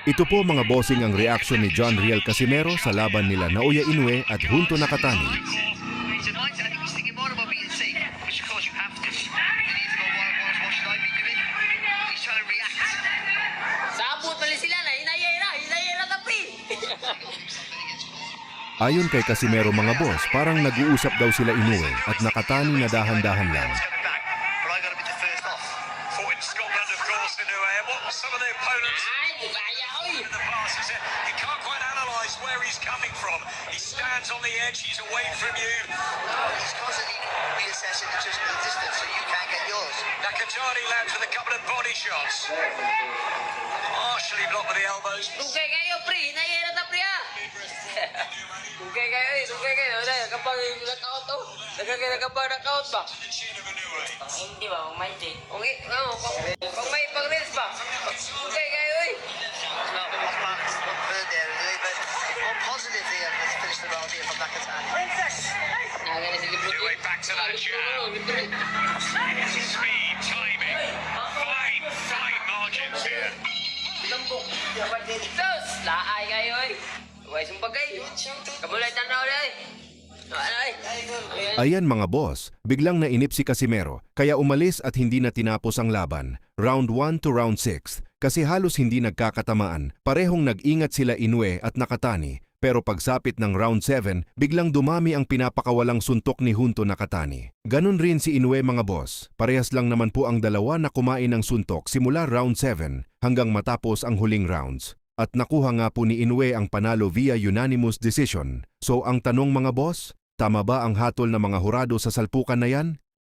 Ito po mga bossing ang reaksyon ni John Riel Casimero sa laban nila Naoya Inoue at Junto Nakatani. Tonight, I think he's thinking more about being safe, which of course you have to. You need to go, what should I be doing? He's trying to react. Sabot pala sila na, hinayera tapi. Ayon kay Casimero mga boss, parang nag-uusap daw sila Inoue at Nakatani na dahan-dahan lang. Coming back, but I got to be the first off. Fought in Scotland, of course, Inoue. And what were some of the opponents Ay, bugaya, oy. in the past? He said you can't quite analyse where he's coming from. He stands on the edge, he's away from you. He's constantly reassessing the distance so you can't get yours. Nakatani lands with a couple of body shots. Partially blocked with the elbows. Dugay kayo, pre. Hinayera ta, pre, ha. Dugay kayo. Kapag nag-out, oh. Kapag nag-out ba? Hindi ba, kung may take. Okay, kung may pang-reels ba? Dugay kayo, eh. Off mark, not third there, really, but more positive here. Let's finish the round here from Nakatani. Nagana si Libro. Inoue back to that jab. Speed, timing, fine margins here. Lambok. Sos, laay kayo, eh. Huwag sumpag kayo. Kabulay tanaw na, eh. Ano, eh. Ayan mga boss, biglang nainip si Casimero kaya umalis at hindi na tinapos ang laban. Round 1 to round 6 kasi halos hindi nagkakatamaan. Parehong nag-ingat sila Inoue at Nakatani pero pagsapit ng round 7 biglang dumami ang pinapakawalang suntok ni Junto Nakatani. Ganon rin si Inoue mga boss. Parehas lang naman po ang dalawa na kumain ng suntok simula round 7 hanggang matapos ang huling rounds. At nakuha nga po ni Inoue ang panalo via unanimous decision. So ang tanong mga boss, tama ba ang hatol ng mga hurado sa salpukan na yan?